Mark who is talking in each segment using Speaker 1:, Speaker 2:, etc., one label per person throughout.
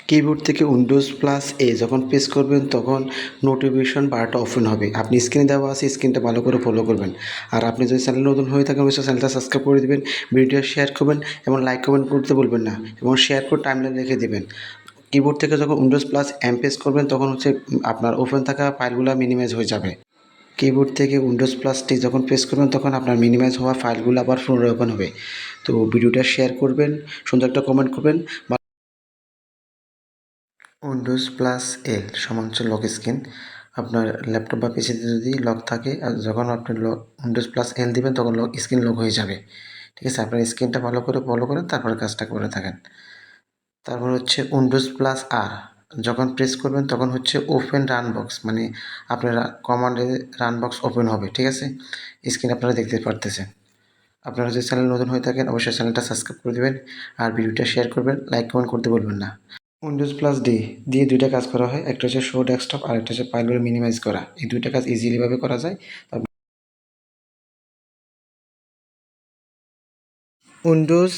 Speaker 1: Keyboard থেকে Windows plus এ যখন press করবেন তখন নোটিফিকেশন বারটা ওপেন হবে। আপনি স্ক্রিনে দেওয়া আছে, স্ক্রিনটা ভালো করে ফলো করবেন। আর আপনি যদি চ্যানেল নতুন হয়ে থাকেন অবশ্যই চ্যানেলটা সাবস্ক্রাইব করে দেবেন, ভিডিওটা শেয়ার করবেন এবং লাইক কমেন্ট করতে বলবেন না, এবং শেয়ার করে টাইমলাইন রেখে দেবেন। কিবোর্ড থেকে যখন উইন্ডোজ প্লাস এম প্রেস করবেন তখন আপনার ওপেন থাকা ফাইলগুলো মিনিমাইজ হয়ে যাবে। কিবোর্ড থেকে উইন্ডোজ প্লাস টি যখন প্রেস করবেন তখন আপনার মিনিমাইজ হওয়া ফাইলগুলো আবার পুনরায় ওপেন হবে। তো ভিডিওটা শেয়ার করবেন, সুন্দর একটা কমেন্ট করবেন। উইন্ডোজ প্লাস এল সমান হচ্ছে লক স্ক্রিন। আপনার ল্যাপটপ বা পিসিতে যদি লক থাকে আর যখন আপনি উইন্ডোজ প্লাস এল দিবেন তখন স্ক্রিন লক হয়ে যাবে। ঠিক আছে, আপনার স্ক্রিনটা ভালো করে ফলো করেন, তারপরে কাজটা করে থাকেন। তারপর হচ্ছে উইন্ডোজ প্লাস আর যখন প্রেস করবেন তখন হচ্ছে ওপেন রান বক্স, মানে আপনার কমান্ডে রান বক্স ওপেন হবে। ঠিক আছে, স্ক্রিন আপনারা দেখতে পারতেছেন। আপনারা যদি চ্যানেল নতুন হয়ে থাকেন অবশ্যই চ্যানেলটা সাবস্ক্রাইব করে দেবেন আর ভিডিওটা শেয়ার করবেন, লাইক কমেন্ট করতে বলবেন না। উইন্ডোজ প্লাস ডি দিয়ে দুইটা কাজ করা হয়, একটা হচ্ছে শো ডেস্কটপ আর একটা হচ্ছে ফাইলগুলো মিনিমাইজ করা। এই দুইটা কাজ ইজিলিভাবে করা যায়। Windows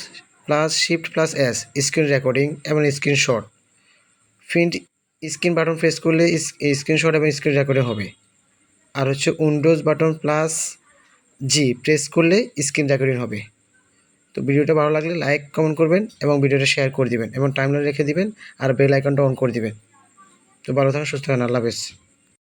Speaker 1: plus shift plus S screen recording এবং screenshot. Print screen button press করলে স্ক্রিনশট এবং স্ক্রিন রেকর্ডিং হবে। আর হচ্ছে Windows button plus G press করলে স্ক্রিন রেকর্ডিং হবে। তো ভিডিওটা ভালো লাগলে লাইক কমেন্ট করবেন এবং ভিডিওটা শেয়ার করে দিবেন এবং টাইমলাইন রেখে দিবেন আর বেল আইকনটা অন করে দিবেন। তো ভালো থাকুন, সুস্থ থাকুন, আল্লাহ হাফেজ।